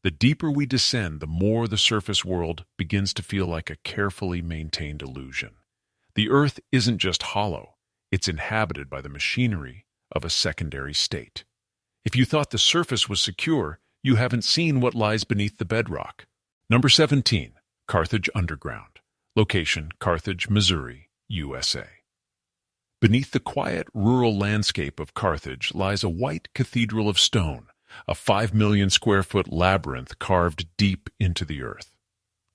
The deeper we descend, the more the surface world begins to feel like a carefully maintained illusion. The Earth isn't just hollow, it's inhabited by the machinery of a secondary state. If you thought the surface was secure, you haven't seen what lies beneath the bedrock. Number 17. Carthage Underground. Location, Carthage, Missouri, USA. Beneath the quiet rural landscape of Carthage lies a white cathedral of stone, a 5 million square foot labyrinth carved deep into the earth.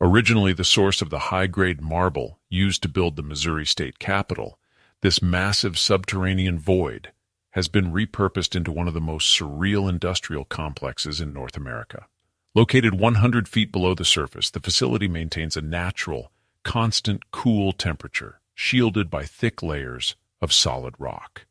Originally the source of the high-grade marble used to build the Missouri state capitol, this massive subterranean void has been repurposed into one of the most surreal industrial complexes in North America. Located 100 feet below the surface, the facility maintains a natural, constant, cool temperature, shielded by thick layers of solid rock.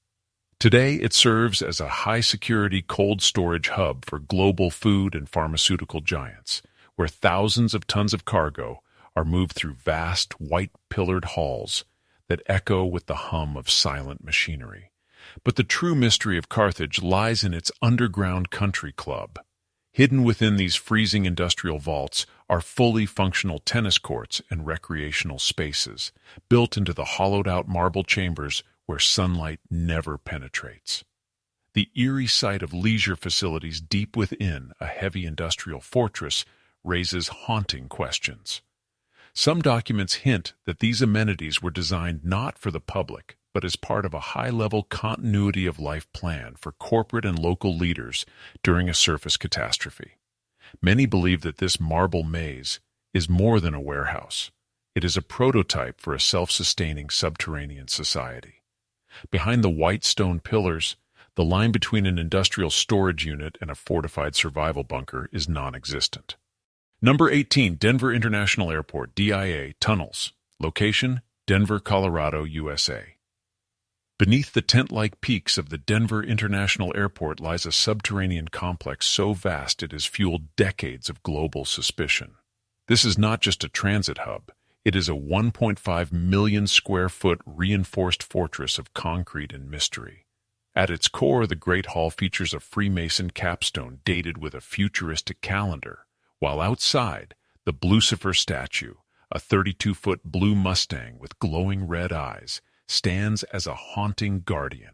Today, it serves as a high-security cold storage hub for global food and pharmaceutical giants, where thousands of tons of cargo are moved through vast, white-pillared halls that echo with the hum of silent machinery. But the true mystery of Carthage lies in its underground country club. Hidden within these freezing industrial vaults are fully functional tennis courts and recreational spaces, built into the hollowed-out marble chambers where sunlight never penetrates. The eerie sight of leisure facilities deep within a heavy industrial fortress raises haunting questions. Some documents hint that these amenities were designed not for the public, but as part of a high-level continuity of life plan for corporate and local leaders during a surface catastrophe. Many believe that this marble maze is more than a warehouse. It is a prototype for a self-sustaining subterranean society. Behind the white stone pillars, the line between an industrial storage unit and a fortified survival bunker is non-existent. Number 18, Denver International Airport, DIA, tunnels. Location, Denver, Colorado, USA. Beneath the tent-like peaks of the Denver International Airport lies a subterranean complex so vast it has fueled decades of global suspicion. This is not just a transit hub. It is a 1.5 million square foot reinforced fortress of concrete and mystery. At its core, the Great Hall features a Freemason capstone dated with a futuristic calendar, while outside, the Blucifer statue, a 32-foot blue Mustang with glowing red eyes, stands as a haunting guardian.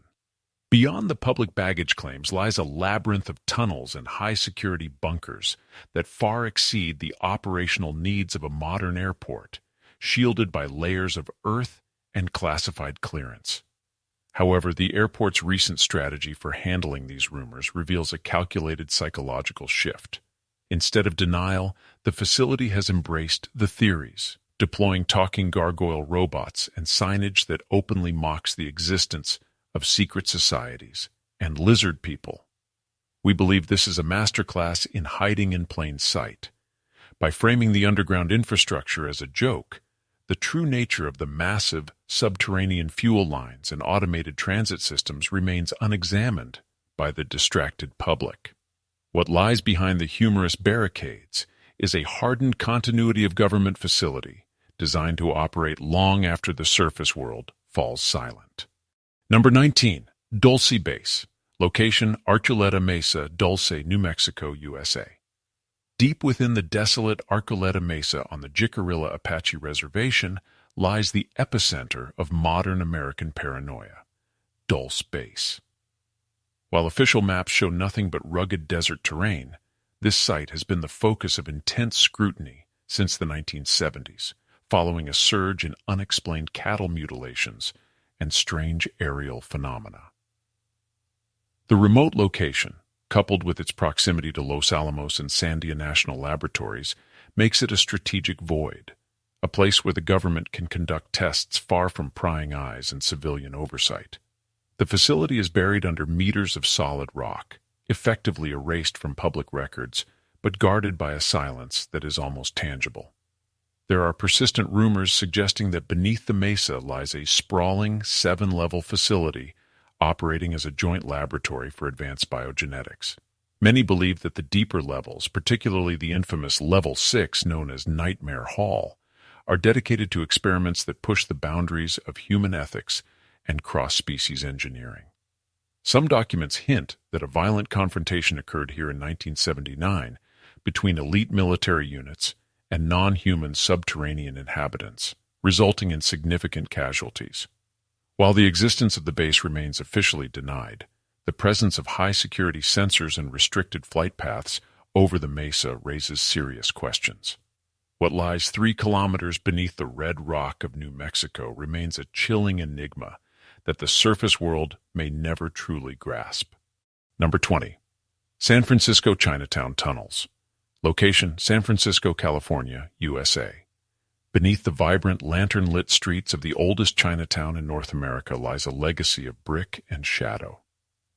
Beyond the public baggage claims lies a labyrinth of tunnels and high-security bunkers that far exceed the operational needs of a modern airport, shielded by layers of earth and classified clearance. However, the airport's recent strategy for handling these rumors reveals a calculated psychological shift. Instead of denial, the facility has embraced the theories, deploying talking gargoyle robots and signage that openly mocks the existence of secret societies and lizard people. We believe this is a masterclass in hiding in plain sight. By framing the underground infrastructure as a joke, the true nature of the massive subterranean fuel lines and automated transit systems remains unexamined by the distracted public. What lies behind the humorous barricades is a hardened continuity of government facility designed to operate long after the surface world falls silent. Number 19, Dulce Base. Location, Archuleta Mesa, Dulce, New Mexico, USA. Deep within the desolate Archuleta Mesa on the Jicarilla Apache Reservation lies the epicenter of modern American paranoia, Dulce Base. While official maps show nothing but rugged desert terrain, this site has been the focus of intense scrutiny since the 1970s, following a surge in unexplained cattle mutilations and strange aerial phenomena. The remote location, coupled with its proximity to Los Alamos and Sandia National Laboratories, makes it a strategic void, a place where the government can conduct tests far from prying eyes and civilian oversight. The facility is buried under meters of solid rock, effectively erased from public records, but guarded by a silence that is almost tangible. There are persistent rumors suggesting that beneath the mesa lies a sprawling 7-level facility operating as a joint laboratory for advanced biogenetics. Many believe that the deeper levels, particularly the infamous Level 6 known as Nightmare Hall, are dedicated to experiments that push the boundaries of human ethics and cross-species engineering. Some documents hint that a violent confrontation occurred here in 1979, between elite military units and non-human subterranean inhabitants, resulting in significant casualties. While the existence of the base remains officially denied, the presence of high-security sensors and restricted flight paths over the mesa raises serious questions. What lies 3 kilometers beneath the red rock of New Mexico remains a chilling enigma that the surface world may never truly grasp. Number 20. San Francisco Chinatown Tunnels. Location: San Francisco, California, USA. Beneath the vibrant, lantern-lit streets of the oldest Chinatown in North America lies a legacy of brick and shadow.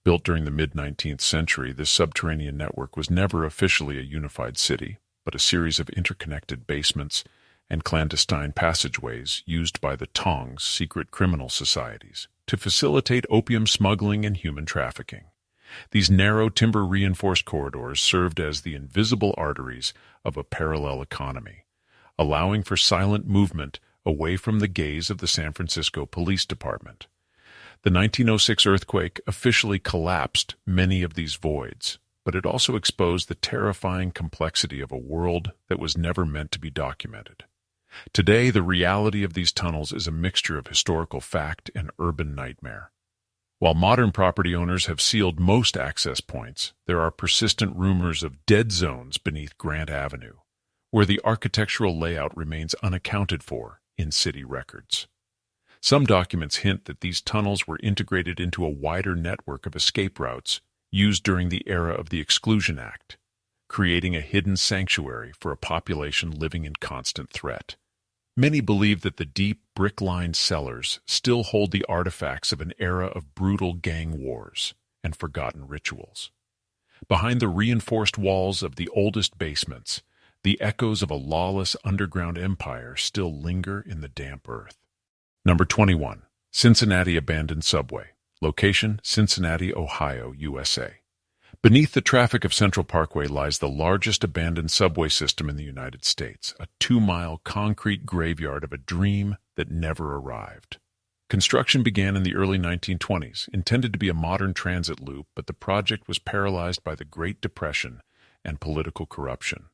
Built during the mid-19th century, this subterranean network was never officially a unified city, but a series of interconnected basements and clandestine passageways used by the Tong's secret criminal societies to facilitate opium smuggling and human trafficking. These narrow, timber-reinforced corridors served as the invisible arteries of a parallel economy, allowing for silent movement away from the gaze of the San Francisco Police Department. The 1906 earthquake officially collapsed many of these voids, but it also exposed the terrifying complexity of a world that was never meant to be documented. Today, the reality of these tunnels is a mixture of historical fact and urban nightmare. While modern property owners have sealed most access points, there are persistent rumors of dead zones beneath Grant Avenue, where the architectural layout remains unaccounted for in city records. Some documents hint that these tunnels were integrated into a wider network of escape routes used during the era of the Exclusion Act, creating a hidden sanctuary for a population living in constant threat. Many believe that the deep, brick-lined cellars still hold the artifacts of an era of brutal gang wars and forgotten rituals. Behind the reinforced walls of the oldest basements, the echoes of a lawless underground empire still linger in the damp earth. Number 21. Cincinnati Abandoned Subway. Location: Cincinnati, Ohio, USA. Beneath the traffic of Central Parkway lies the largest abandoned subway system in the United States, a 2-mile concrete graveyard of a dream that never arrived. Construction began in the early 1920s, intended to be a modern transit loop, but the project was paralyzed by the Great Depression and political corruption.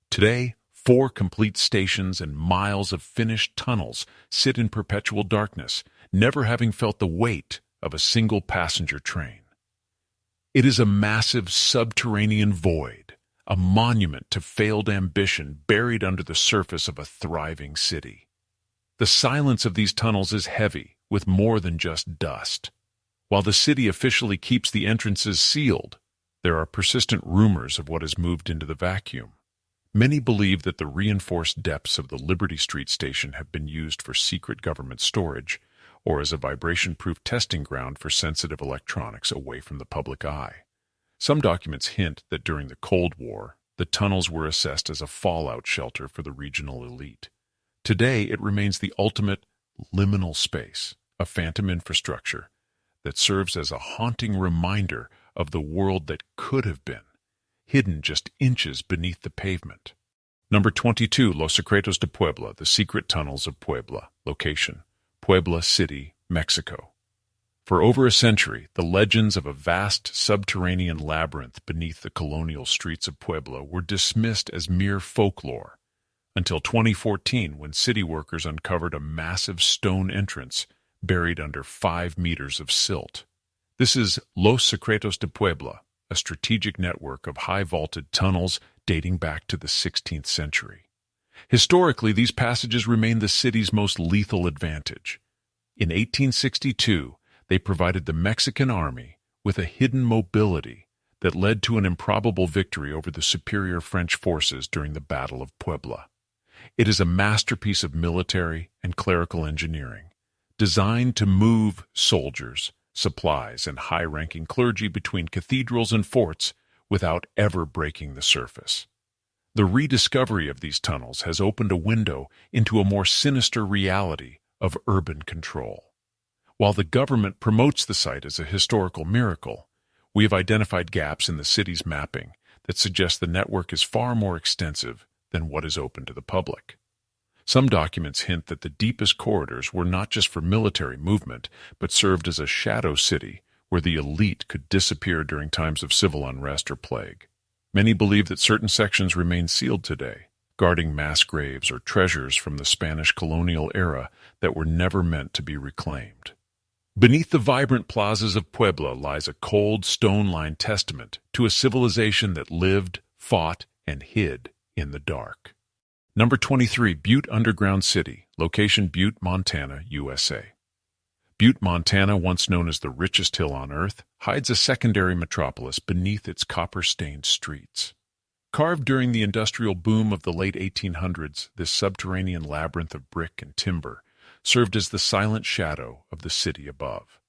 Today, 4 complete stations and miles of finished tunnels sit in perpetual darkness, never having felt the weight of a single passenger train. It is a massive subterranean void, a monument to failed ambition buried under the surface of a thriving city. The silence of these tunnels is heavy, with more than just dust. While the city officially keeps the entrances sealed, there are persistent rumors of what has moved into the vacuum. Many believe that the reinforced depths of the Liberty Street station have been used for secret government storage or as a vibration-proof testing ground for sensitive electronics away from the public eye. Some documents hint that during the Cold War, the tunnels were assessed as a fallout shelter for the regional elite. Today, it remains the ultimate liminal space, a phantom infrastructure that serves as a haunting reminder of the world that could have been, hidden just inches beneath the pavement. Number 22. Los Secretos de Puebla, the secret tunnels of Puebla. Location: Puebla City, Mexico. For over a century, the legends of a vast subterranean labyrinth beneath the colonial streets of Puebla were dismissed as mere folklore, until 2014, when city workers uncovered a massive stone entrance buried under 5 meters of silt. This is Los Secretos de Puebla, a strategic network of high-vaulted tunnels dating back to the 16th century. Historically, these passages remain the city's most lethal advantage. In 1862, they provided the Mexican army with a hidden mobility that led to an improbable victory over the superior French forces during the Battle of Puebla. It is a masterpiece of military and clerical engineering, designed to move soldiers, supplies, and high-ranking clergy between cathedrals and forts without ever breaking the surface. The rediscovery of these tunnels has opened a window into a more sinister reality of urban control. While the government promotes the site as a historical miracle, we have identified gaps in the city's mapping that suggest the network is far more extensive than what is open to the public. Some documents hint that the deepest corridors were not just for military movement, but served as a shadow city where the elite could disappear during times of civil unrest or plague. Many believe that certain sections remain sealed today, guarding mass graves or treasures from the Spanish colonial era that were never meant to be reclaimed. Beneath the vibrant plazas of Puebla lies a cold, stone-lined testament to a civilization that lived, fought, and hid in the dark. Number 23, Butte Underground City, location Butte, Montana, USA. Butte, Montana, once known as the richest hill on Earth, hides a secondary metropolis beneath its copper-stained streets. Carved during the industrial boom of the late 1800s, this subterranean labyrinth of brick and timber served as the silent shadow of the city above.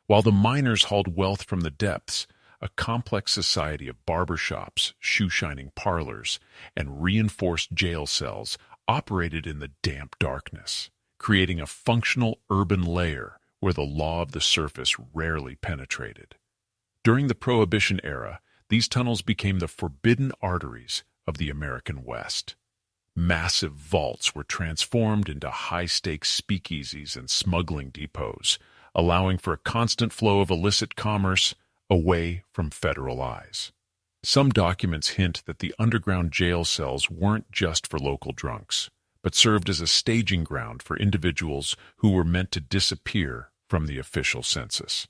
While the miners hauled wealth from the depths, a complex society of barbershops, shoe-shining parlors, and reinforced jail cells operated in the damp darkness, creating a functional urban layer where the law of the surface rarely penetrated. During the Prohibition era, these tunnels became the forbidden arteries of the American West. Massive vaults were transformed into high-stakes speakeasies and smuggling depots, allowing for a constant flow of illicit commerce away from federal eyes. Some documents hint that the underground jail cells weren't just for local drunks, but served as a staging ground for individuals who were meant to disappear from the official census.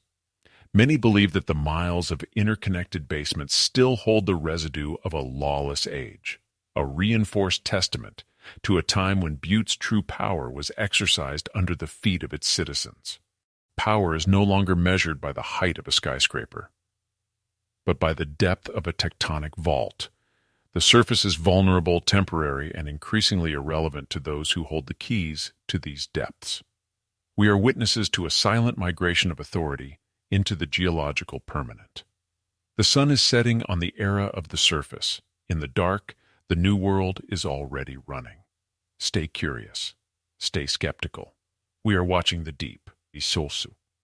Many believe that the miles of interconnected basements still hold the residue of a lawless age, a reinforced testament to a time when Butte's true power was exercised under the feet of its citizens. Power is no longer measured by the height of a skyscraper, but by the depth of a tectonic vault. The surface is vulnerable, temporary, and increasingly irrelevant to those who hold the keys to these depths. We are witnesses to a silent migration of authority into the geological permanent. The sun is setting on the era of the surface. In the dark, the new world is already running. Stay curious. Stay skeptical. We are watching the deep. Isosu.